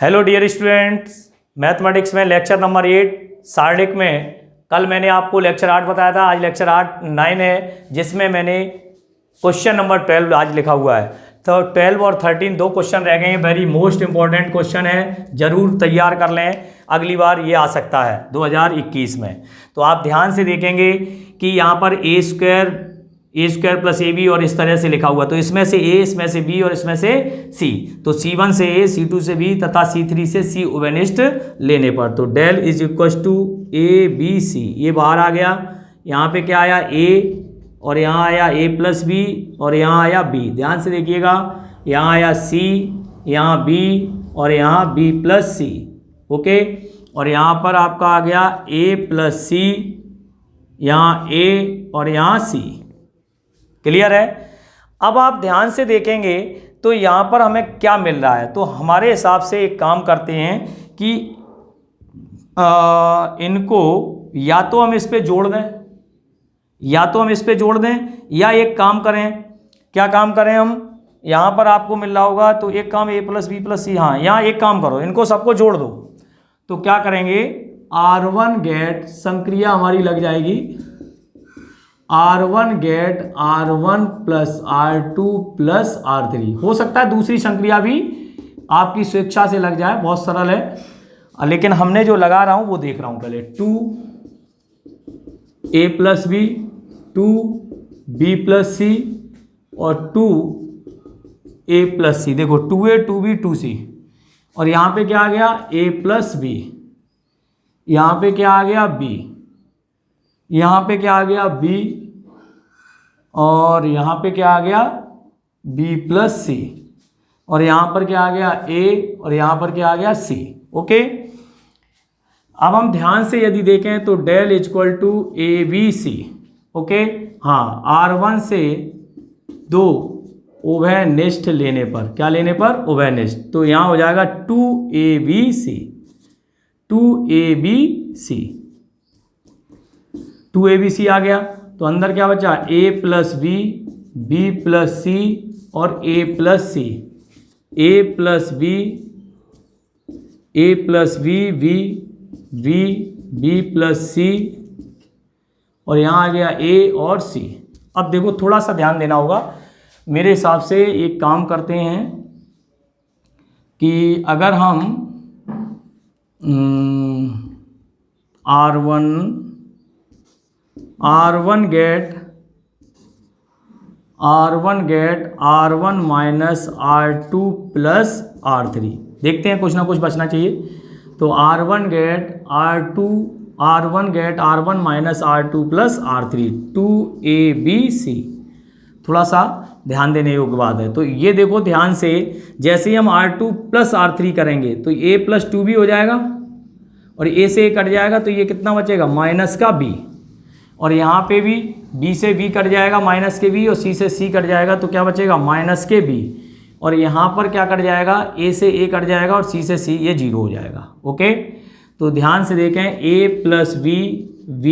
Hello dear students, mathematics में lecture number 8 सारणिक में कल मैंने आपको लेक्चर 8 बताया था। आज लेक्चर 9 है, जिसमें मैंने क्वेश्चन नंबर 12 आज लिखा हुआ है। तो 12 और 13 दो क्वेश्चन रह गए हैं। वेरी मोस्ट इंपॉर्टेंट क्वेश्चन है, जरूर तैयार कर लें, अगली बार ये आ सकता है 2021 में। तो आप ध्यान से देखेंगे कि यहाँ पर ए स्क्वायर प्लस ए बी और इस तरह से लिखा हुआ, तो इसमें से ए, इसमें से बी और इसमें से सी। तो C1 से ए, C2 से बी तथा C3 से सी ओवेनिस्ट लेने पर तो del is equal to A B C, ये बाहर आ गया। यहाँ पे क्या आया ए, और यहाँ आया ए प्लस बी, और यहाँ आया बी। ध्यान से देखिएगा, यहाँ आया सी, यहाँ बी, और यहाँ बी प्लस सी। ओके, और यहाँ पर आपका आ गया ए प्लस सी, यहाँ ए और यहाँ सी। क्लियर है। अब आप ध्यान से देखेंगे तो यहाँ पर हमें क्या मिल रहा है। तो हमारे हिसाब से एक काम करते हैं कि इनको या तो हम इस पे जोड़ दें, या एक काम करें। क्या काम करें हम? यहाँ पर आपको मिल रहा होगा, तो एक काम ए प्लस बी प्लस सी, हाँ यहाँ एक काम करो, इनको सबको जोड़ दो। तो क्या करेंगे, R1 गेट संक्रिया हमारी लग जाएगी, R1 gate R1 plus R2 plus R3। हो सकता है दूसरी संक्रिया भी आपकी स्वेच्छा से लग जाए, बहुत सरल है, लेकिन हमने जो लगा रहा हूं वो देख रहा हूं पहले। 2a plus B, 2b plus C और 2a प्लस सी। देखो 2a 2b 2c, और यहां पे क्या आ गया a प्लस बी, यहां पे क्या आ गया b, यहाँ पे क्या आ गया b, और यहाँ पे क्या आ गया b प्लस सी, और यहाँ पर क्या आ गया a, और यहाँ पर क्या आ गया c। ओके, अब हम ध्यान से यदि देखें तो del equal to A B C. Okay, हाँ, R1 से दो उभयनिष्ठ लेने पर, क्या लेने पर? उभयनिष्ठ। तो यहाँ हो जाएगा 2abc, 2abc, 2abc आ गया। तो अंदर क्या बचा? a plus B, B plus C और a plus C, a plus B, a plus B, B plus C, और यहाँ आ गया a और c। अब देखो थोड़ा सा ध्यान देना होगा। मेरे हिसाब से एक काम करते हैं कि अगर हम R1 gate R1 minus R2 plus R3, देखते हैं कुछ ना कुछ बचना चाहिए। तो R1 gate R1 minus R2 plus R3, 2abc। थोड़ा सा ध्यान देने योग्य बात है। तो ये देखो ध्यान से, जैसे ही हम R2 प्लस R3 करेंगे तो a प्लस 2b हो जाएगा, और a से a कट जाएगा, तो ये कितना बचेगा? माइनस का b, और यहाँ पे भी b से b कट जाएगा, माइनस के b, और c से c कट जाएगा, तो क्या बचेगा? माइनस के b, और यहाँ पर क्या कट जाएगा? a से a कट जाएगा, और c से c, ये 0 हो जाएगा। ओके, तो ध्यान से देखें, a प्लस b, v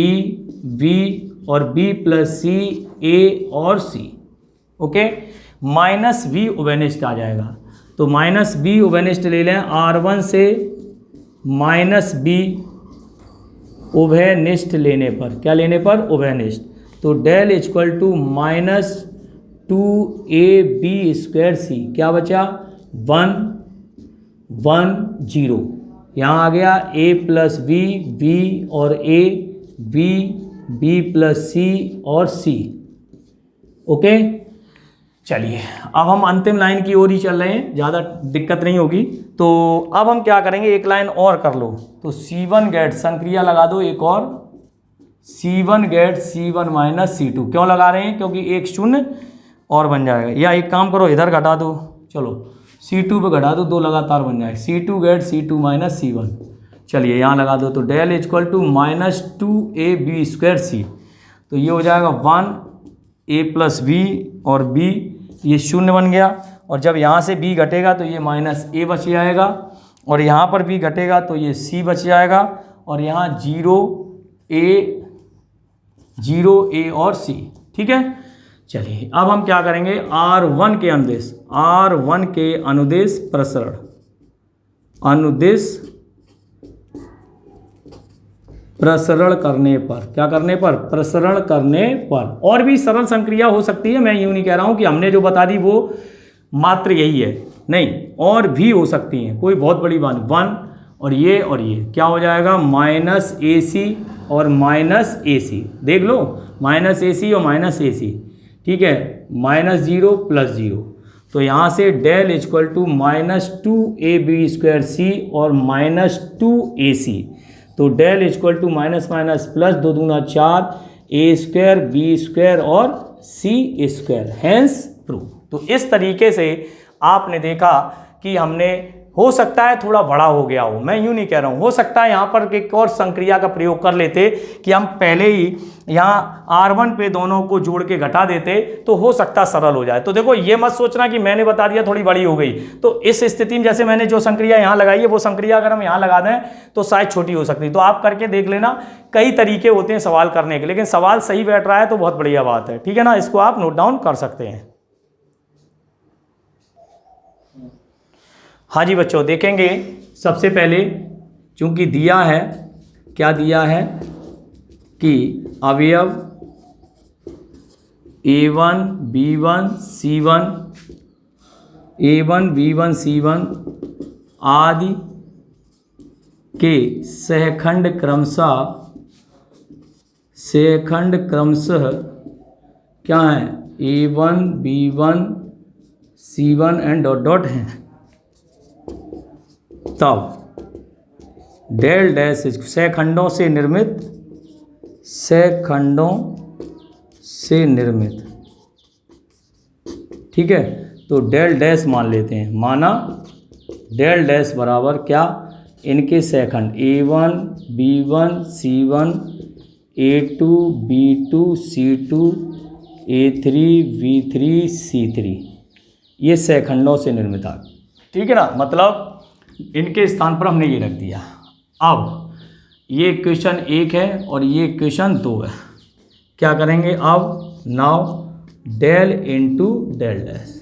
और b प्लस c, a और c। ओके, माइनस b उभयनिष्ठ आ जाएगा। तो माइनस b उभयनिष्ठ ले लें, R1 से माइनस b उभयनिष्ठ लेने पर, क्या लेने पर? उभयनिष्ठ। तो del equal to minus 2ab square C, क्या बचा? 1 1 0। यहाँ आ गया a प्लस बी, बी और a, बी प्लस सी और c। ओके, चलिए अब हम अंतिम लाइन की ओर ही चल रहे हैं, ज़्यादा दिक्कत नहीं होगी। तो अब हम क्या करेंगे, एक लाइन और कर लो। तो C1 गेट संक्रिया लगा दो एक और, C1 gate C1 minus C2। क्यों लगा रहे हैं? क्योंकि एक शून्य और बन जाएगा। या एक काम करो, इधर घटा दो, चलो C2 पे घटा दो, दो लगातार बन जाएगा। C2 gate C2 minus C1। चलिए यहाँ लगा दो, तो del equal to minus 2ab square C. तो ये हो जाएगा 1a प्लस बी, और b ये शून्य बन गया, और जब यहाँ से b घटेगा तो ये माइनस a बच जाएगा, और यहाँ पर b घटेगा तो ये c बच जाएगा, और यहाँ 0a और c। ठीक है, चलिए अब हम क्या करेंगे, R1 के अनुदेश प्रसरण, अनुदिश प्रसरण करने पर, क्या करने पर? प्रसरण करने पर। और भी सरल संक्रिया हो सकती है, मैं यूँ नहीं कह रहा हूँ कि हमने जो बता दी वो मात्र यही है, नहीं, और भी हो सकती हैं, कोई बहुत बड़ी बात। 1 और ये क्या हो जाएगा? माइनस AC और माइनस AC, देख लो, माइनस AC और माइनस AC, ठीक है, -0 + 0, तो यहाँ से डेल इक्वल टू -2AB²C और -2AC, तो del equal to minus minus plus 2 दूना 4 A² B² और C², हैंस प्रूफ। तो इस तरीके से आपने देखा कि हमने, हो सकता है थोड़ा बड़ा हो गया हो, मैं यूँ नहीं कह रहा हूँ, हो सकता है यहाँ पर एक और संक्रिया का प्रयोग कर लेते कि हम पहले ही यहाँ R1 पे दोनों को जोड़ के घटा देते, तो हो सकता सरल हो जाए। तो देखो ये मत सोचना कि मैंने बता दिया थोड़ी बड़ी हो गई, तो इस स्थिति में जैसे मैंने जो संक्रिया यहाँ लगाई है वो संक्रिया अगर हम यहाँ लगा दें तो शायद छोटी हो सकती है। तो आप करके देख लेना, कई तरीके होते हैं सवाल करने के, लेकिन सवाल सही बैठ रहा है तो बहुत बढ़िया बात है, ठीक है ना, इसको आप नोट डाउन कर सकते हैं। हाँ जी बच्चों, देखेंगे सबसे पहले, चूंकि दिया है, क्या दिया है कि अवयव A1 B1 C1 A1 B1 C1 आदि के सहखंड क्रमशः क्या है? A1 B1 C1 and dot dot हैं, तब डेल डैश सहखंडों से निर्मित, ठीक है, तो डेल डैश मान लेते हैं, माना डेल डैश बराबर क्या? इनके सहखंड A1 B1 C1 A2 B2 C2 A3 B3 C3, ये सहखंडों से निर्मित आ, ठीक है ना, मतलब इनके स्थान पर हमने ये रख दिया। अब ये इक्वेशन 1 है और ये इक्वेशन 2 है, क्या करेंगे अब? Now del into del dash,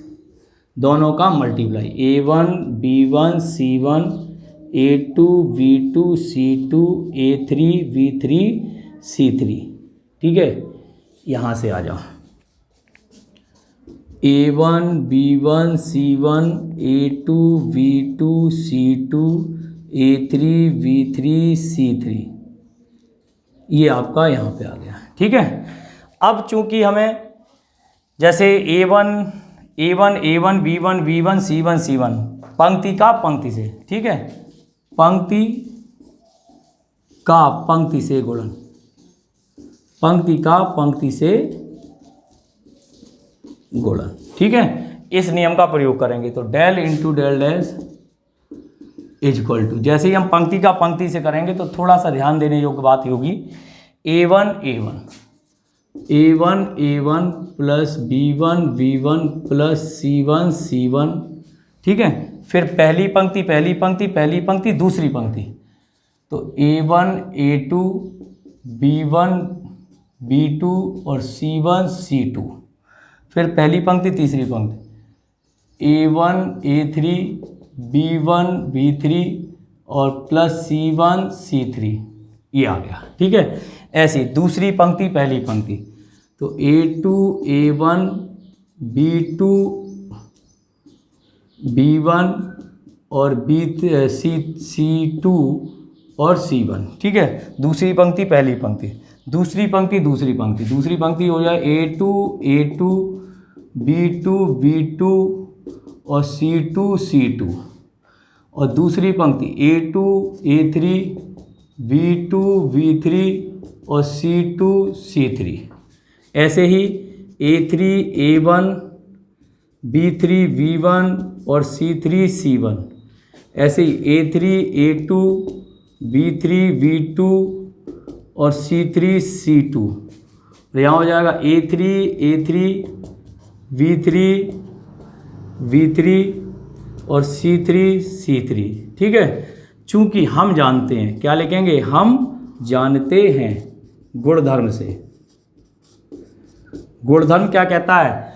दोनों का multiply, A1 B1 C1 A2 B2 C2 A3 B3 C3, ठीक है, यहाँ से आ जाओ, A1 B1 C1 A2 B2 C2 A3 B3 C3, ये आपका यहाँ पे आ गया, ठीक है। अब चूंकि हमें जैसे A1 B1 B1 C1 C1 पंक्ति का पंक्ति से, ठीक है, पंक्ति का पंक्ति से गुणन, पंक्ति का पंक्ति से गुणन, ठीक है, इस नियम का प्रयोग करेंगे। तो del into del dash is equal to, जैसे ही हम पंक्ति का पंक्ति से करेंगे तो थोड़ा सा ध्यान देने योग्य बात होगी, A1 plus B1 plus C1 ठीक है, फिर पहली पंक्ति दूसरी पंक्ति, तो A1 A2 B1 B2 और C1 C2, फिर पहली पंक्ति तीसरी पंक्ति A1 A3 B1 B3 और प्लस C1 C3, ये आ गया, ठीक है। ऐसी दूसरी पंक्ति पहली पंक्ति, तो A2 A1 B2 B1 और C2 और C1, ठीक है, दूसरी पंक्ति पहली पंक्ति, दूसरी पंक्ति हो जाए A2 B2 और C2 और दूसरी पंक्ति A2 A3 B3 और C3, ऐसे ही A3 A1 B3 B1 और C3 ऐसे ही A3 A2 B3 B2 और C3 यहाँ हो जाएगा A3 B3 और C3 ठीक है। चूंकि हम जानते हैं, क्या लिखेंगे, हम जानते हैं गुणधर्म से, गुणधर्म क्या कहता है,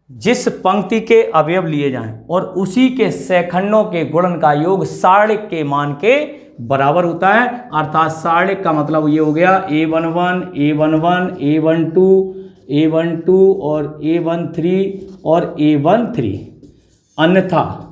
जिस पंक्ति के अवयव लिए जाएं और उसी के सेखंडों के गुणन का योग सारणिक के मान के बराबर होता है। अर्थात सारणिक का मतलब ये हो गया A11, A11, A12, A12 और A13 और A13, अन्यथा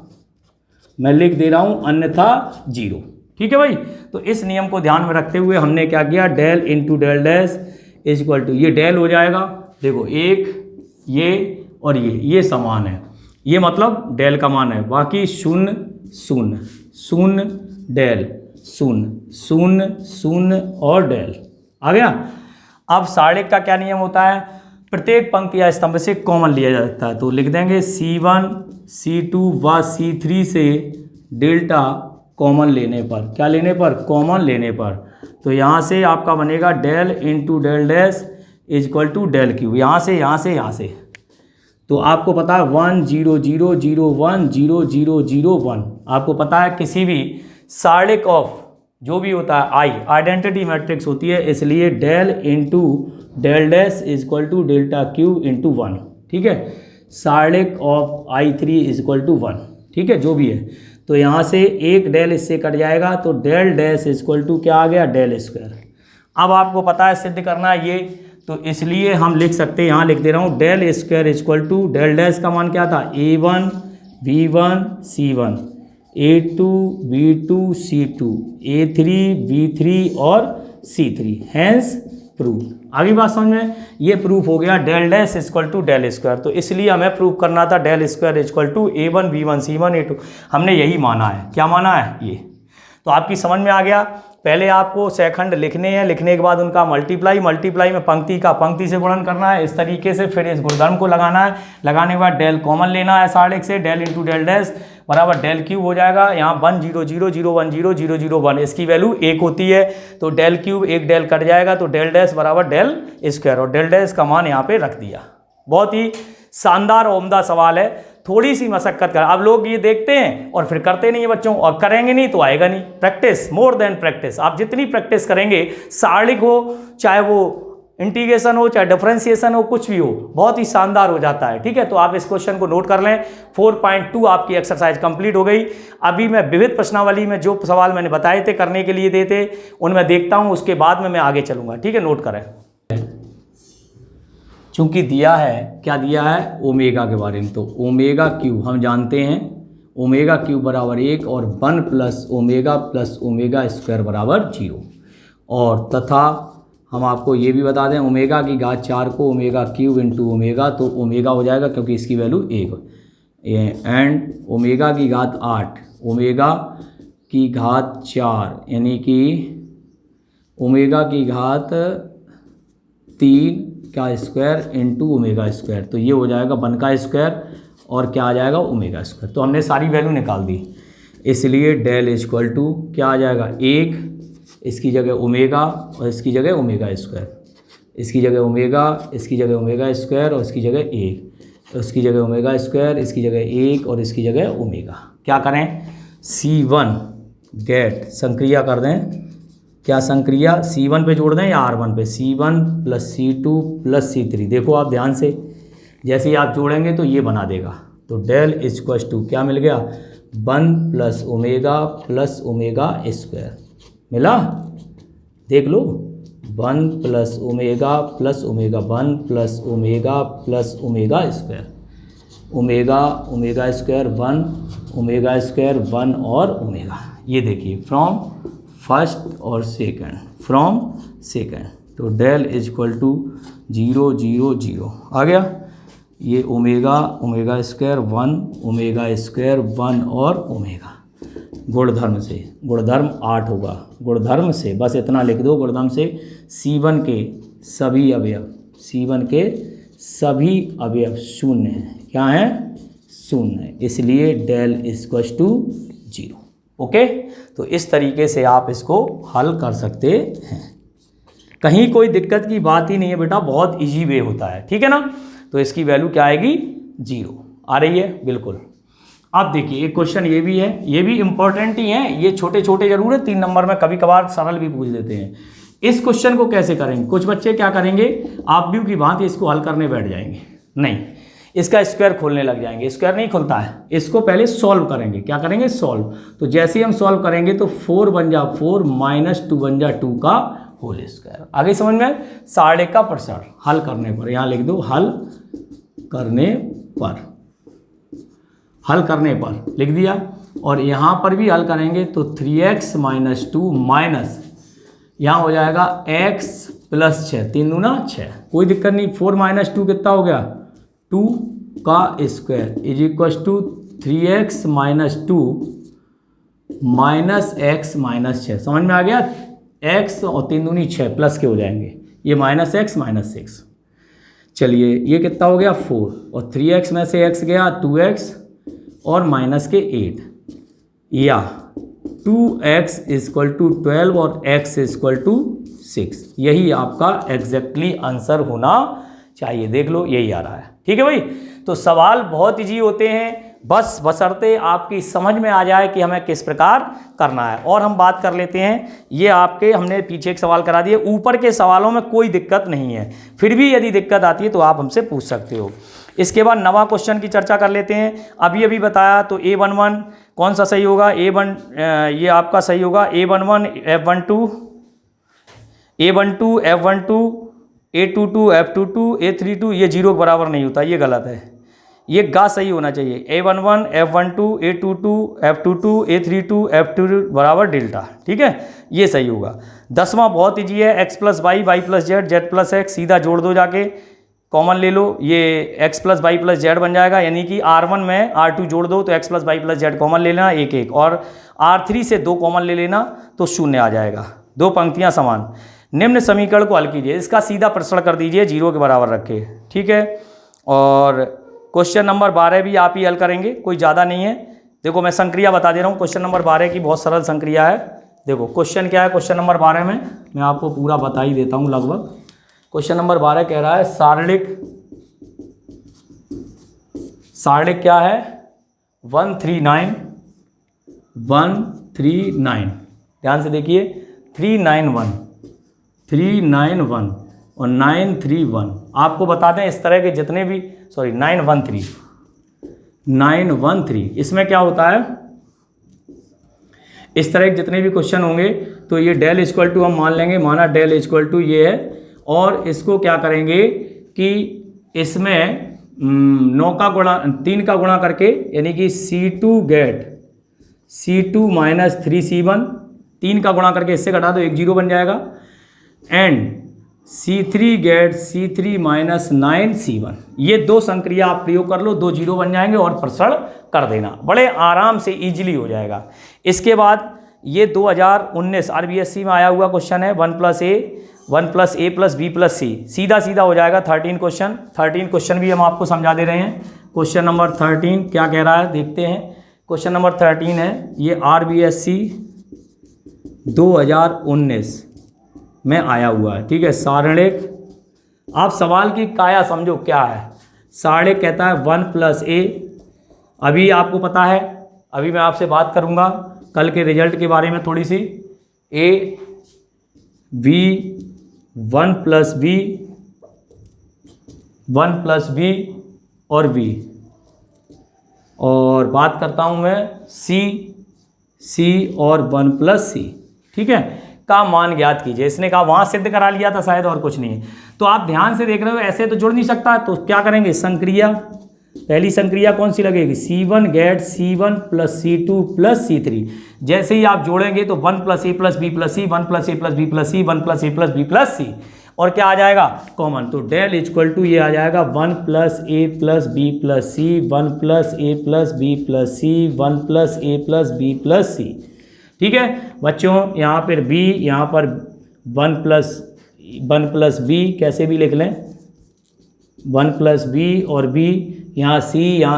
मैं लिख दे रहा हूं अन्यथा 0। ठीक है भाई। तो इस नियम को ध्यान में रखते हुए हमने क्या किया, del into del dash is equal to, ये डेल हो जाएगा, देखो एक ये और ये समान है, ये मतलब डेल का मान है, बाकी शून्य शून्य शून्य डेल शून्य शून्य शून्य और डेल आ गया। अब सारणिक का क्या नियम होता है, प्रत्येक पंक्ति या स्तंभ से कॉमन लिया जाता है, तो लिख देंगे C1 C2 व C3 से डेल्टा कॉमन लेने पर, क्या लेने पर, कॉमन लेने पर, तो यहाँ से आपका बनेगा del into del dash is equal to del Q, यहाँ से यहाँ से यहाँ से, तो आपको पता है 1 0 0 0 1 0 0 0 1, आपको पता है किसी भी सारणिक ऑफ जो भी होता है आई आइडेंटिटी मैट्रिक्स होती है, इसलिए del into del dash is equal to delta Q into 1। ठीक है, सारणिक of I3 is equal to 1। ठीक है, जो भी है, तो यहाँ से एक डेल इससे कट जाएगा, तो del dash is equal to क्या आ गया, डेल स्क्वायर। अब आपको पता है सिद्ध करना है ये, तो इसलिए हम लिख सकते हैं, यहाँ लिख दे रहा हूँ del square is equal to del dash का मान क्या था, A1 V1 C1, A2 V2 C2, A3 V3 और C3, हैंस प्रूफ। आगे बात समझ में, ये प्रूफ हो गया del dash equal to del square, तो इसलिए हमें प्रूफ करना था del square equal to A1 V1 C1 A2, हमने यही माना है, क्या माना है ये, तो आपकी समझ में आ गया। पहले आपको सेकंड लिखने हैं, लिखने के बाद उनका मल्टीप्लाई में पंक्ति का पंक्ति से गुणन करना है, इस तरीके से फिर इस गुणधर्म को लगाना है, लगाने के बाद डेल कॉमन लेना है सारणिक से, डेल इंटू डेल डैश बराबर डेल क्यूब हो जाएगा, यहाँ 1 0 0 0 1 0 0 0 1, इसकी वैल्यू 1 होती है, तो डेल क्यूब एक डेल कट जाएगा, तो डेल डैश बराबर डेल स्क्वायर, और डेल डैश का मान यहाँ पे रख दिया। बहुत ही शानदार और उम्दा सवाल है, थोड़ी सी मशक्कत कर, अब लोग ये देखते हैं और फिर करते नहीं है बच्चों, और करेंगे नहीं तो आएगा नहीं। प्रैक्टिस मोर देन प्रैक्टिस, आप जितनी प्रैक्टिस करेंगे, सारणिक हो चाहे वो इंटीग्रेशन हो चाहे डिफरेंशिएशन हो, कुछ भी हो, बहुत ही शानदार हो जाता है। ठीक है, तो आप इस क्वेश्चन को नोट कर लें। 4.2 आपकी एक्सरसाइज कंप्लीट हो गई। अभी मैं विविध प्रश्नावली में जो सवाल मैंने बताए थे करने के लिए देते, उनमें देखता हूँ, उसके बाद में मैं आगे चलूँगा। ठीक है, नोट करें। चूंकि दिया है, क्या दिया है, ओमेगा के बारे में, तो ओमेगा क्यूब हम जानते हैं, ओमेगा क्यूब बराबर 1 और 1 प्लस ओमेगा स्क्वायर बराबर 0, और तथा हम आपको ये भी बता दें ओमेगा की घात 4 को ओमेगा क्यूब इंटू ओमेगा, तो ओमेगा हो जाएगा क्योंकि इसकी वैल्यू 1, एंड ओमेगा की घात 8 ओमेगा की घात 4 यानी कि ओमेगा की घात 3 का स्क्वायर इंटू ओमेगा स्क्वायर, तो ये हो जाएगा 1 का स्क्वायर और क्या आ जाएगा, ओमेगा स्क्वायर। तो हमने सारी वैल्यू निकाल दी, इसलिए डेल इक्वल टू क्या आ जाएगा, 1, इसकी जगह ओमेगा और इसकी जगह ओमेगा स्क्वायर, इसकी जगह ओमेगा, इसकी जगह ओमेगा स्क्वायर और इसकी जगह 1, तो इसकी जगह ओमेगा स्क्वायर, इसकी जगह 1 और इसकी जगह ओमेगा। क्या करें, C1 गेट संक्रिया कर दें, क्या संक्रिया, C1 पे जोड़ दें या R1 पे, C1 plus C2 plus C3, देखो आप ध्यान से, जैसे ही आप जोड़ेंगे तो ये बना देगा, तो डेल इक्वल टू क्या मिल गया, 1 प्लस ओमेगा स्क्वायर मिला, देख लो, 1 plus omega 1 plus omega square, omega square 1, omega square 1 और ओमेगा, ये देखिए फ्रॉम फर्स्ट और सेकंड, तो डेल इज इक्वल टू 0 0 0 आ गया, ये ओमेगा स्क्वायर 1, ओमेगा स्क्वायर 1 और ओमेगा, गुणधर्म से, गुणधर्म 8 होगा, गुणधर्म से बस इतना लिख दो, गुणधर्म से C1 के सभी अवयव शून्य हैं, क्या है, शून्य है, इसलिए डेल इक्वल टू 0। ओके, तो इस तरीके से आप इसको हल कर सकते हैं, कहीं कोई दिक्कत की बात ही नहीं है बेटा, बहुत इजी वे होता है। ठीक है ना, तो इसकी वैल्यू क्या आएगी, 0 आ रही है, बिल्कुल। अब देखिए एक क्वेश्चन ये भी है, ये भी इंपॉर्टेंट ही है, ये छोटे छोटे जरूर है, 3 नंबर में कभी कभार सरल भी पूछ देते हैं। इस क्वेश्चन को कैसे करेंगे, कुछ बच्चे क्या करेंगे, आप भी की भांति इसको हल करने बैठ जाएंगे, नहीं, इसका स्क्वायर खोलने लग जाएंगे। स्क्वायर नहीं खुलता है, इसको पहले सॉल्व करेंगे। क्या करेंगे? सॉल्व। तो जैसे ही हम सॉल्व करेंगे तो 4 बन जा 4 माइनस 2 बन जा 2 का होल स्क्वायर। आगे समझ में? साढ़े का प्रसार हल करने पर, यहाँ लिख दो हल करने पर, हल करने पर लिख दिया। और यहाँ पर भी हल करेंगे तो 3x माइनस 2 माइनस यहाँ हो जाएगा x प्लस 6, 3 दूना 6, कोई दिक्कत नहीं। 4 माइनस 2 कितना हो गया? 2 का square is equal to 3x minus 2 minus x minus 6। समझ में आ गया? x और 3 दूनी 6 प्लस के हो जाएंगे, ये माइनस x माइनस 6। चलिए ये कितना हो गया? 4 और 3x में से x गया 2x और माइनस के 8, या 2x इक्वल टू 12 और x इक्वल टू 6। यही आपका एग्जैक्टली आंसर होना चाहिए। देख लो यही आ रहा है। ठीक है भाई। तो सवाल बहुत ईजी होते हैं, बस बशर्ते आपकी समझ में आ जाए कि हमें किस प्रकार करना है। और हम बात कर लेते हैं, ये आपके हमने पीछे एक सवाल करा दिए, ऊपर के सवालों में कोई दिक्कत नहीं है, फिर भी यदि दिक्कत आती है तो आप हमसे पूछ सकते हो। इसके बाद नवा क्वेश्चन की चर्चा कर लेते हैं। अभी बताया तो A11 कौन सा सही होगा? A1 ये आपका सही होगा A11 F12, A12 F12, A22 F22, A32 ये 0 के बराबर नहीं होता, ये गलत है, ये गा सही होना चाहिए। A11 F12 A22 F22 A32 F22 बराबर डेल्टा। ठीक है, ये सही होगा। 10वां बहुत ईजी है, x plus Y Y plus Z Z plus X, सीधा जोड़ दो जाके, कॉमन ले लो, ये x plus Y plus Z बन जाएगा। यानी कि R1 में R2 जोड़ दो तो x plus Y plus Z common ले लेना, 1 1, और R3 से 2 कॉमन ले लेना तो 0 आ जाएगा। 2 पंक्तियां समान। निम्न समीकरण को हल कीजिए, इसका सीधा प्रश्न कर दीजिए, 0 के बराबर रखे। ठीक है, और क्वेश्चन नंबर 12 भी आप ही हल करेंगे, कोई ज़्यादा नहीं है। देखो मैं संक्रिया बता दे रहा हूँ, क्वेश्चन नंबर 12 की बहुत सरल संक्रिया है। देखो क्वेश्चन क्या है, क्वेश्चन नंबर 12 में मैं आपको पूरा बता ही देता हूँ लगभग। क्वेश्चन नंबर 12 कह रहा है सारणिक क्या है? 139 139, ध्यान से देखिए, 391 391 और 931। आपको बता दें इस तरह के जितने भी 913 इसमें क्या होता है, इस तरह के जितने भी क्वेश्चन होंगे तो ये डेल इक्वल टू हम मान लेंगे, माना डेल इक्वल टू ये है, और इसको क्या करेंगे कि इसमें 9 का गुणा 3 का गुणा करके, यानी कि C2 gate C2 minus 3C1, 3 का गुणा करके इससे घटा दो, 1 0 बन जाएगा, and C3 gate C3 minus 9C1। ये 2 संक्रिया आप प्रयोग कर लो, 2 0 बन जाएंगे और प्रसरण कर देना, बड़े आराम से इजीली हो जाएगा। इसके बाद ये 2019 RBSC में आया हुआ क्वेश्चन है, 1 प्लस ए प्लस बी प्लस सी, सीधा सीधा हो जाएगा। 13 क्वेश्चन भी हम आपको समझा दे रहे हैं। क्वेश्चन नंबर 13 क्या कह रहा है देखते हैं। क्वेश्चन नंबर 13 है, ये RBSC 2019 में आया हुआ है। ठीक है, सारणिक, आप सवाल की काया समझो क्या है। सारणिक कहता है 1 प्लस ए, अभी आपको पता है, अभी मैं आपसे बात करूंगा कल के रिजल्ट के बारे में थोड़ी सी। ए बी 1 प्लस बी और बी, और बात करता हूं मैं सी और 1 प्लस सी, ठीक है, का मान ज्ञात कीजिए। इसने कहा वहां सिद्ध करा लिया था शायद, और कुछ नहीं है। तो आप ध्यान से देख रहे हो, ऐसे तो जुड़ नहीं सकता, तो क्या करेंगे, संक्रिया, पहली संक्रिया कौन सी लगेगी, C1 gate C1 plus C2 plus C3। जैसे ही आप जोड़ेंगे तो 1 प्लस ए प्लस बी प्लस सी, 1 प्लस ए प्लस बी प्लस सी, 1 प्लस ए प्लस बी प्लस सी, और क्या आ जाएगा, कॉमन। तो डेल इक्वल टू ये आ जाएगा 1 प्लस ए प्लस बी प्लस सी, 1 प्लस ए प्लस बी प्लस सी, 1 प्लस ए प्लस बी प्लस सी। ठीक है बच्चों, यहाँ पर बी, यहाँ पर 1 प्लस बी कैसे भी लिख लें, 1 प्लस बी और बी, यहाँ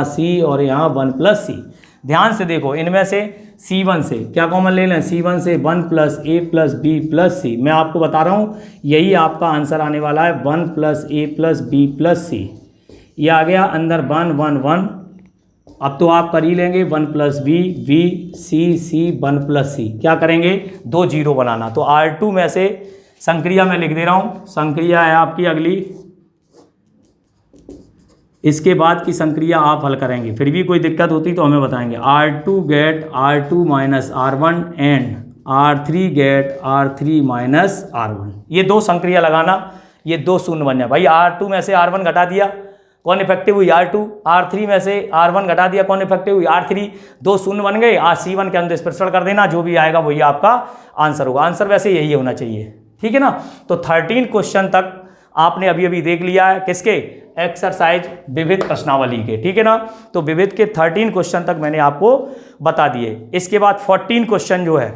सी और यहाँ 1 प्लस सी। ध्यान से देखो, इनमें से C1 से क्या कॉमन ले लें, C1 से 1 प्लस ए प्लस बी प्लस सी। मैं आपको बता रहा हूँ यही आपका आंसर आने वाला है, 1 प्लस ए प्लस बी प्लस सी। ये आ गया अंदर 1 1 1। अब तो आप कर ही लेंगे 1 प्लस बी सी 1 प्लस सी। क्या करेंगे, 2 0 बनाना। तो R2 में से संक्रिया मैं लिख दे रहा हूँ, संक्रिया है आपकी अगली इसके बाद की संक्रिया आप हल करेंगे, फिर भी कोई दिक्कत होती तो हमें बताएंगे। R2 get R2 minus R1 and R3 get R3 minus R1, ये दो संक्रिया लगाना, ये दो शून्य बन जाए। भाई R2 में से R1 घटा दिया, कौन इफेक्टिव हुई R2, R3 में से R1 घटा दिया, कौन इफेक्टिव हुई R3, दो शून्य बन गए। C1 के अंदर स्पेशल कर देना, जो भी आएगा वही आपका आंसर होगा। आंसर वैसे यही होना चाहिए, ठीक है ना। तो 13 क्वेश्चन तक आपने अभी अभी देख लिया है, किसके, एक्सरसाइज विविध प्रश्नावली के, ठीक है ना। तो विविध के 13 क्वेश्चन तक मैंने आपको बता दिए। इसके बाद 14 क्वेश्चन जो है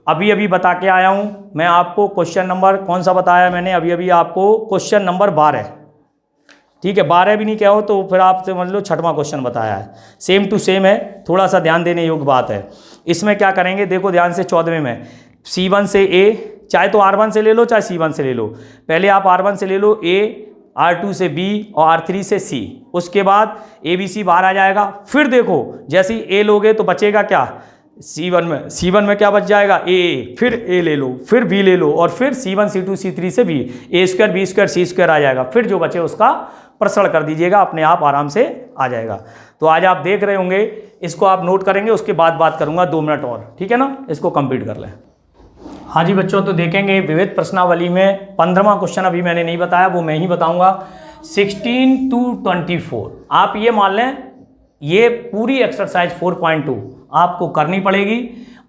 अभी अभी बता के आया हूं मैं आपको। क्वेश्चन नंबर कौन सा बताया मैंने अभी अभी आपको, क्वेश्चन नंबर 12, ठीक है। 12 भी नहीं क्या हो तो फिर आप समझ लो 6वां क्वेश्चन बताया है, सेम टू सेम है, थोड़ा सा ध्यान देने योग्य बात है। इसमें क्या करेंगे, देखो ध्यान से, 14वें में C1 से A, चाहे तो R1 से ले लो चाहे C1 से ले लो। पहले आप R1 से ले लो A, R2 से B और R3 से C, उसके बाद ABC बाहर आ जाएगा। फिर देखो जैसे ही A लोगे तो बचेगा क्या, C1 में क्या बच जाएगा, A, फिर A ले लो, फिर B ले लो, और फिर C1 C2 C3 से B, A square B square C square आ जाएगा। फिर जो बचे उसका प्रसरण कर दीजिएगा, अपने आप आराम से आ जाएगा। तो आज आप देख रहे होंगे, इसको आप नोट करेंगे, उसके बाद बात करूंगा 2 मिनट और, ठीक है ना। इसको कंप्लीट कर लें। हाँ जी बच्चों, तो देखेंगे विविध प्रश्नावली में 15वां क्वेश्चन अभी मैंने नहीं बताया, वो मैं ही बताऊंगा। 16 to 24, आप ये मान लें ये पूरी एक्सरसाइज 4.2 आपको करनी पड़ेगी,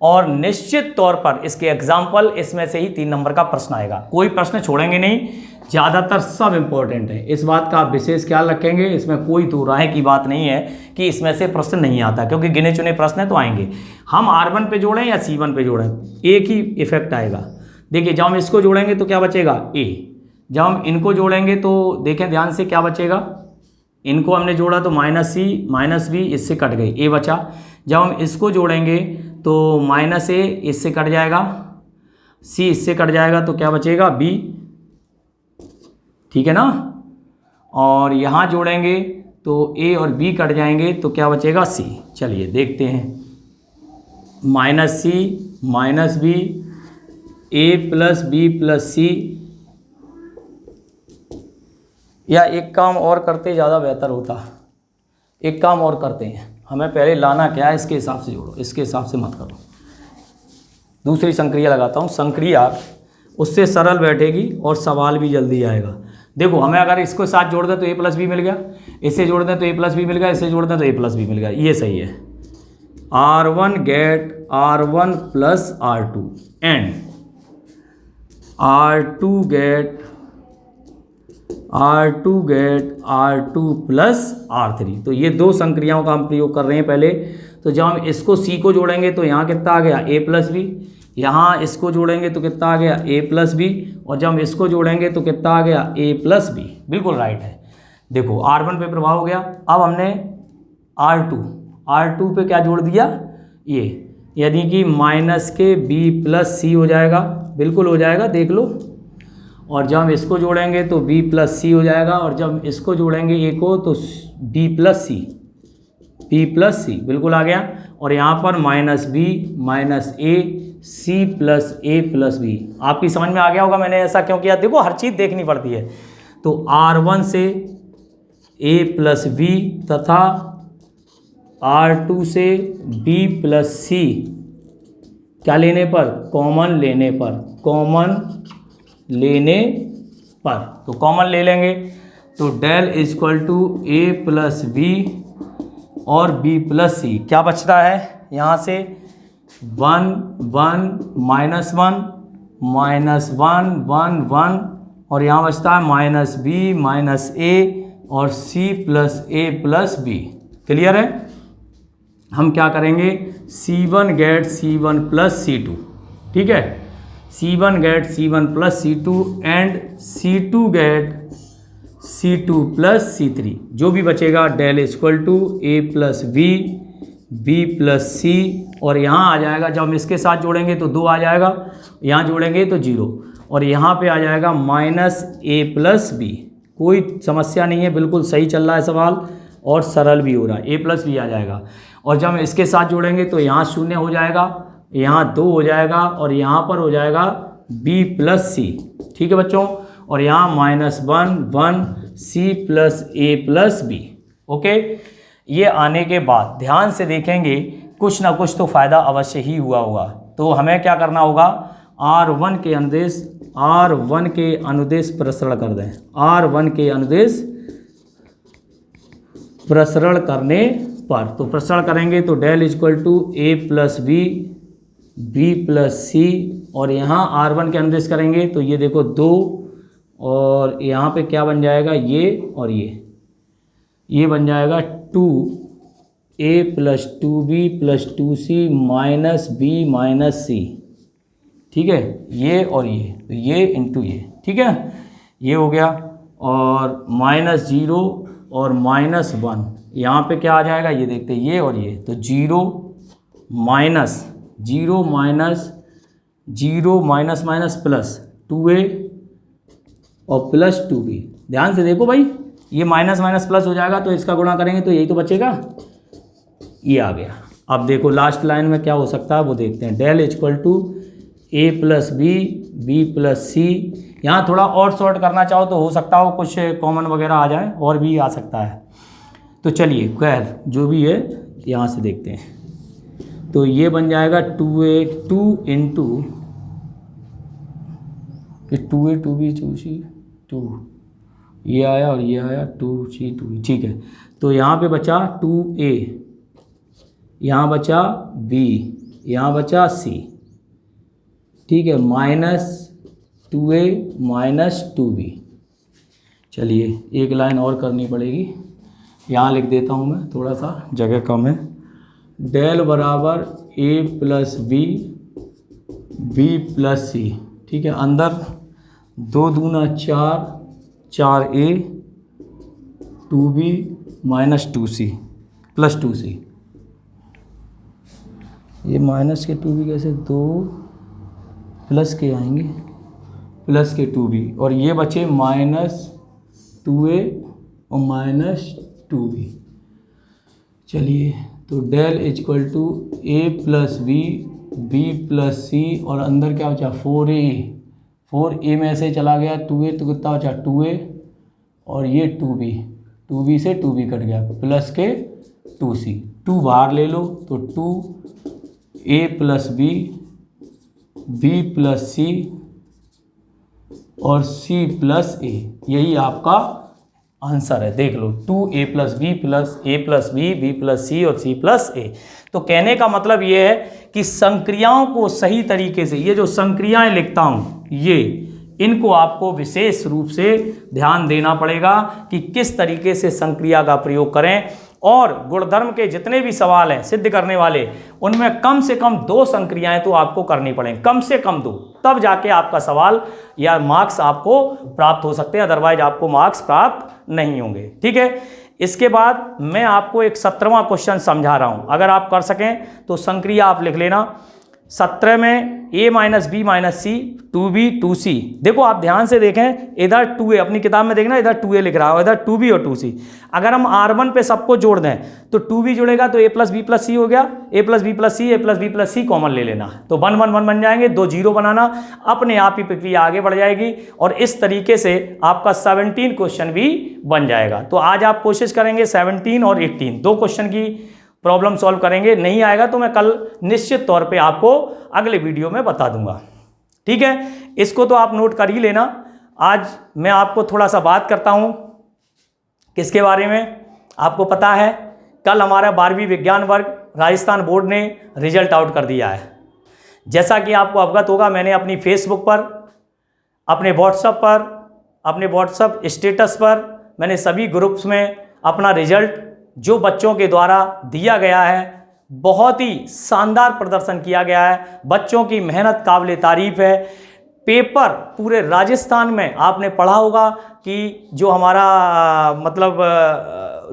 और निश्चित तौर पर इसके एग्जाम्पल इसमें से ही 3 नंबर का प्रश्न आएगा। कोई प्रश्न छोड़ेंगे नहीं, ज़्यादातर सब इंपॉर्टेंट है, इस बात का आप विशेष ख्याल रखेंगे। इसमें कोई दो राय की बात नहीं है कि इसमें से प्रश्न नहीं आता, क्योंकि गिने चुने प्रश्न है तो आएंगे। हम R1 पे जोड़ें या C1 पे जोड़ें, एक ही इफेक्ट आएगा। देखिए जब हम इसको जोड़ेंगे तो क्या बचेगा, A। जब हम इनको जोड़ेंगे तो देखें ध्यान से क्या बचेगा, इनको हमने जोड़ा तो -C -B, इससे कट गई, A बचा। जब हम इसको जोड़ेंगे तो -A इससे कट जाएगा, C इससे कट जाएगा, तो क्या बचेगा, B, ठीक है ना। और यहाँ जोड़ेंगे तो A और B कट जाएंगे, तो क्या बचेगा, C। चलिए देखते हैं, -C -B, A + B + C, या एक काम और करते ज़्यादा बेहतर होता। एक काम और करते हैं, हमें पहले लाना क्या है इसके हिसाब से जोड़ो, इसके हिसाब से मत करो। दूसरी संक्रिया लगाता हूँ, संक्रिया उससे सरल बैठेगी और सवाल भी जल्दी आएगा। देखो हमें अगर इसको साथ जोड़ दें तो A + B मिल गया, इसे जोड़ दें तो A + B मिल गया, इसे जोड़ दें तो A + B मिल गया, ये सही है। R1 gate R1 + R2 and R2 get R2 + R3, तो ये दो संक्रियाओं का हम प्रयोग कर रहे हैं पहले। तो जब हम इसको C को जोड़ेंगे तो यहाँ कितना आ गया, A + B, यहाँ इसको जोड़ेंगे तो कितना आ गया, A + B, और जब हम इसको जोड़ेंगे तो कितना आ गया, A + B, बिल्कुल राइट है। देखो R1 पे प्रभाव हो गया, अब हमने R2 पे क्या जोड़ दिया, ये, यानी कि -B + C हो जाएगा, बिल्कुल हो जाएगा, देख लो। और जब हम इसको जोड़ेंगे तो B + C हो जाएगा, और जब इसको जोड़ेंगे A को तो B + C, बिल्कुल आ गया। और यहाँ पर -B -A C + A + B, आपकी समझ में आ गया होगा मैंने ऐसा क्यों किया। देखो हर चीज़ देखनी पड़ती है। तो R1 से A + B तथा R2 से B + C, क्या लेने पर, कॉमन लेने पर, तो कॉमन ले लेंगे तो डेल = A + B और B + C, क्या बचता है यहाँ से, 1 1 -1 -1 1, और यहाँ बचता है -B -A और C + A + B। क्लियर है। हम क्या करेंगे, C1 गेट C1 + C2, ठीक है, C1 gate C1 + C2 and C2 gate C2 + C3, जो भी बचेगा del = A + B B + C, और यहाँ आ जाएगा, जब हम इसके साथ जोड़ेंगे तो 2 आ जाएगा, यहाँ जोड़ेंगे तो 0, और यहाँ पे आ जाएगा -A + B। कोई समस्या नहीं है, बिल्कुल सही चल रहा है सवाल और सरल भी हो रहा है, A + B आ जाएगा। और जब हम इसके साथ जोड़ेंगे तो यहाँ 0 हो जाएगा, यहाँ 2 हो जाएगा, और यहाँ पर हो जाएगा B + C, ठीक है बच्चों। और यहाँ -1 1 C + A + B, ओके, ये आने के बाद ध्यान से देखेंगे कुछ ना कुछ तो फ़ायदा अवश्य ही हुआ होगा। तो हमें क्या करना होगा, R1 के अनुदेश प्रसरण कर दें। R1 के अनुदेश प्रसरण करने पर, तो प्रसरण करेंगे तो del equal to A plus B, B plus C, और यहाँ R1 के अनुदेश करेंगे तो ये देखो 2, और यहाँ पे क्या बन जाएगा, ये और ये बन जाएगा 2A plus 2B plus 2C minus B minus C। ठीक है, ये और ये इंटू ये, ठीक है, ये हो गया, और -0 और -1 यहाँ पे क्या आ जाएगा, ये देखते हैं, ये और ये, तो 0 माइनस माइनस प्लस 2A और प्लस 2B। ध्यान से देखो भाई, ये माइनस माइनस प्लस हो जाएगा तो इसका गुणा करेंगे तो यही तो बचेगा, ये आ गया। अब देखो लास्ट लाइन में क्या हो सकता है वो देखते हैं। Del equal to A plus B, B plus C. यहाँ थोड़ा और शॉर्ट करना चाहो तो हो सकता हो कुछ कॉमन वगैरह आ जाए, और भी आ सकता है। तो चलिए खैर जो भी है यहाँ से देखते हैं। तो ये बन जाएगा 2A 2 into 2A 2B 2C 2, ये आया और ये आया 2C 2B, ठीक है। तो यहाँ पे बचा 2A, यहाँ बचा B, यहाँ बचा C, ठीक है, -2A माइनस 2B। चलिए एक लाइन और करनी पड़ेगी, यहाँ लिख देता हूँ मैं, थोड़ा सा जगह कम है। डेल बराबर A plus B, B plus C, ठीक है, अंदर 2 दूना 4, 4A 2B minus 2C plus 2C। ये माइनस के 2B कैसे, 2 प्लस के आएंगे, प्लस के 2B, और ये बचे -2A और -2B। चलिए तो del equal to A plus B, B plus C, और अंदर क्या बचा 4A में से चला गया 2A, तो कितना बचा 2A, और ये 2B से 2B कट गया, प्लस के 2C, 2 बाहर ले लो तो 2A plus B, B plus C और C प्लस A, यही आपका आंसर है। देख लो 2A plus B plus A plus B, B plus C और C प्लस A। तो कहने का मतलब ये है कि संक्रियाओं को सही तरीके से, ये जो संक्रियाएं लिखता हूँ ये, इनको आपको विशेष रूप से ध्यान देना पड़ेगा कि किस तरीके से संक्रिया का प्रयोग करें, और गुणधर्म के जितने भी सवाल हैं सिद्ध करने वाले, उनमें कम से कम 2 संक्रियाएं तो आपको करनी पड़ेंगी, कम से कम 2, तब जाके आपका सवाल या मार्क्स आपको प्राप्त हो सकते हैं, अदरवाइज आपको मार्क्स प्राप्त नहीं होंगे। ठीक है, इसके बाद मैं आपको एक 17वां क्वेश्चन समझा रहा हूं, अगर आप कर सकें तो संक्रिया आप लिख लेना। 17 में A minus B minus C, 2B 2C। देखो आप ध्यान से देखें, इधर 2A, अपनी किताब में देखना इधर 2A लिख रहा हो, इधर 2B और 2C। अगर हम R1 पे सबको जोड़ दें तो 2B जुड़ेगा तो A plus B plus C हो गया, A plus B plus C, A plus B plus C common ले लेना, तो 1 1 1 बन जाएंगे, 2 0 बनाना, अपने आप ही प्रक्रिया आगे बढ़ जाएगी, और इस तरीके से आपका 17 क्वेश्चन भी बन जाएगा। तो आज आप कोशिश करेंगे 17 और 18 2 क्वेश्चन की प्रॉब्लम सॉल्व करेंगे। नहीं आएगा तो मैं कल निश्चित तौर पे आपको अगले वीडियो में बता दूंगा। ठीक है, इसको तो आप नोट कर ही लेना। आज मैं आपको थोड़ा सा बात करता हूं किसके बारे में, आपको पता है कल हमारा 12वीं विज्ञान वर्ग राजस्थान बोर्ड ने रिजल्ट आउट कर दिया है। जैसा कि आपको अवगत होगा, मैंने अपनी फेसबुक पर, अपने व्हाट्सएप पर, अपने व्हाट्सएप स्टेटस पर, मैंने सभी ग्रुप्स में अपना रिजल्ट जो बच्चों के द्वारा दिया गया है, बहुत ही शानदार प्रदर्शन किया गया है, बच्चों की मेहनत काबिल तारीफ है। पेपर पूरे राजस्थान में आपने पढ़ा होगा कि जो हमारा मतलब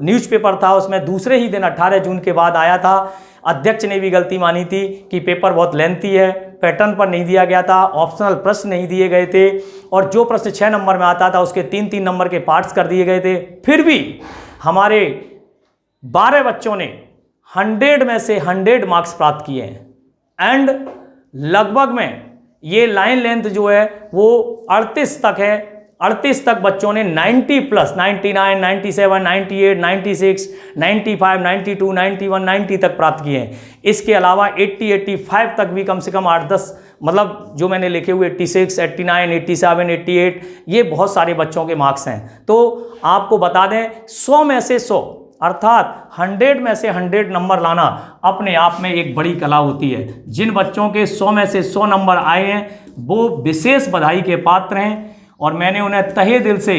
न्यूज़पेपर था उसमें दूसरे ही दिन 18 जून के बाद आया था। अध्यक्ष ने भी गलती मानी थी कि पेपर बहुत लेंथी है, पैटर्न पर नहीं दिया गया था, ऑप्शनल प्रश्न नहीं दिए गए थे, और जो प्रश्न 6 नंबर में आता था उसके 3-3 नंबर के पार्ट्स कर दिए गए थे। फिर भी हमारे 12 बच्चों ने 100 में से 100 मार्क्स प्राप्त किए हैं, एंड लगभग में ये लाइन लेंथ जो है वो 38 तक है, 38 तक बच्चों ने 90 प्लस 99, 97, 98, 96, 95, 92, 91, 90 तक प्राप्त किए हैं। इसके अलावा 80, 85 तक भी कम से कम 8-10 मतलब जो मैंने लिखे हुए 86, 89, 87, 88 ये बहुत सारे बच्चों के मार्क्स हैं। तो आपको बता दें 100 में से 100 अर्थात 100 में से 100 नंबर लाना अपने आप में एक बड़ी कला होती है। जिन बच्चों के 100 में से 100 नंबर आए हैं वो विशेष बधाई के पात्र हैं और मैंने उन्हें तहे दिल से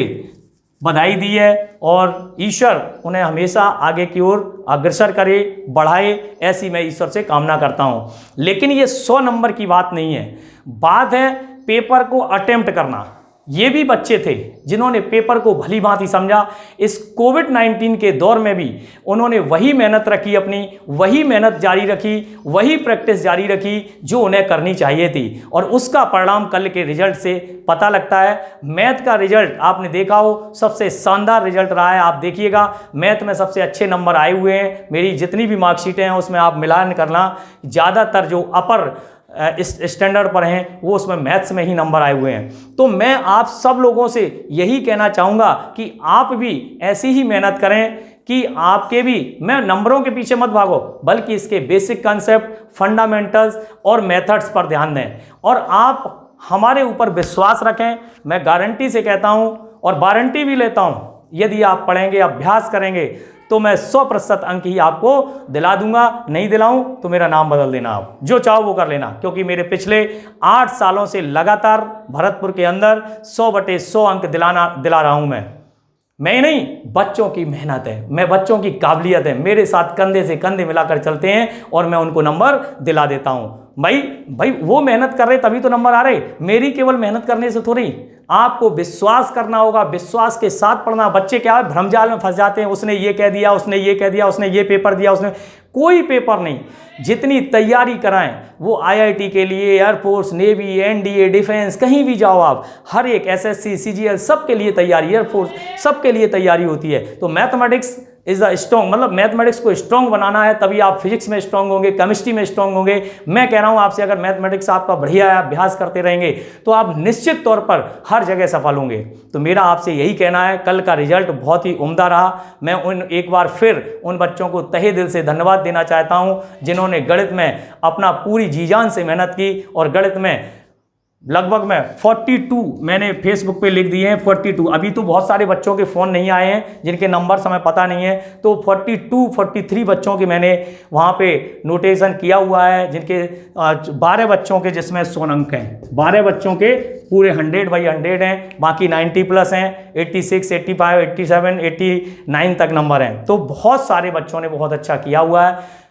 बधाई दी है और ईश्वर उन्हें हमेशा आगे की ओर अग्रसर करे, बढ़ाए, ऐसी मैं ईश्वर से कामना करता हूं। लेकिन ये 100 नंबर की बात नहीं है, बात है पेपर को अटेम्प्ट करना। ये भी बच्चे थे जिन्होंने पेपर को भली भांति समझा। इस कोविड-19 के दौर में भी उन्होंने वही मेहनत रखी, अपनी वही मेहनत जारी रखी, वही प्रैक्टिस जारी रखी जो उन्हें करनी चाहिए थी और उसका परिणाम कल के रिजल्ट से पता लगता है। मैथ का रिजल्ट आपने देखा हो, सबसे शानदार रिजल्ट रहा है। आप देखिएगा मैथ में सबसे अच्छे नंबर आए हुए हैं। मेरी जितनी भी मार्कशीटें हैं उसमें आप मिलान करना, ज़्यादातर जो अपर इस स्टैंडर्ड पर हैं वो उसमें मैथ्स में ही नंबर आए हुए हैं। तो मैं आप सब लोगों से यही कहना चाहूँगा कि आप भी ऐसी ही मेहनत करें कि आपके भी, मैं नंबरों के पीछे मत भागो बल्कि इसके बेसिक कंसेप्ट, फंडामेंटल्स और मेथड्स पर ध्यान दें और आप हमारे ऊपर विश्वास रखें। मैं गारंटी से कहता हूँ और वारंटी भी लेता हूँ, यदि आप पढ़ेंगे, अभ्यास करेंगे तो मैं 100% अंक ही आपको दिला दूंगा। नहीं दिलाऊं तो मेरा नाम बदल देना, आप जो चाहो वो कर लेना, क्योंकि मेरे पिछले 8 सालों से लगातार भरतपुर के अंदर 100/100 अंक दिला रहा हूं। मैं नहीं, बच्चों की मेहनत है, मैं बच्चों की काबिलियत है, मेरे साथ कंधे से कंधे मिलाकर चलते हैं और मैं उनको नंबर दिला देता हूं। भाई वो मेहनत कर रहे तभी तो नंबर आ रहे, मेरी केवल मेहनत करने से थोड़ी। आपको विश्वास करना होगा, विश्वास के साथ पढ़ना। बच्चे क्या है, भ्रमजाल में फंस जाते हैं, उसने ये कह दिया, उसने ये कह दिया, उसने ये पेपर दिया, उसने कोई पेपर नहीं। जितनी तैयारी कराएं वो IIT के लिए, एयरफोर्स, नेवी, NDA, डिफेंस, कहीं भी जाओ आप, हर एक SSC, CGL सबके लिए तैयारी, एयरफोर्स सबके लिए तैयारी होती है। तो मैथमेटिक्स इज द स्ट्रॉन्ग, मतलब मैथमेटिक्स को स्ट्रॉन्ग बनाना है तभी आप फिजिक्स में स्ट्रॉन्ग होंगे, केमिस्ट्री में स्ट्रॉन्ग होंगे। मैं कह रहा हूं आपसे, अगर मैथमेटिक्स आपका बढ़िया है, अभ्यास करते रहेंगे तो आप निश्चित तौर पर हर जगह सफल होंगे। तो मेरा आपसे यही कहना है, कल का रिजल्ट बहुत ही उम्दा रहा। मैं एक बार फिर उन बच्चों को तहे दिल से धन्यवाद देना चाहता हूं जिन्होंने गणित में अपना पूरी जी जान से मेहनत की और गणित में लगभग मैं 42 मैंने फेसबुक पे लिख दिए हैं। 42 अभी तो बहुत सारे बच्चों के फ़ोन नहीं आए हैं जिनके नंबर हमें पता नहीं है, तो 43 बच्चों के मैंने वहाँ पे नोटेशन किया हुआ है, जिनके 12 बच्चों के जिसमें 100 अंक हैं। 12 बच्चों के पूरे 100/100 हैं, बाकी 90 प्लस हैं, 86, 85, 87, 89 तक नंबर हैं। तो बहुत सारे बच्चों ने बहुत अच्छा किया हुआ है,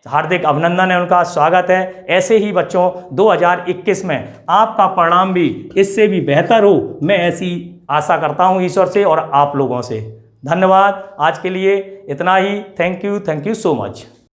हार्दिक अभिनंदन है, उनका स्वागत है। ऐसे ही बच्चों 2021 में आपका परिणाम भी इससे भी बेहतर हो, मैं ऐसी आशा करता हूं ईश्वर से और आप लोगों से। धन्यवाद, आज के लिए इतना ही। Thank you so much.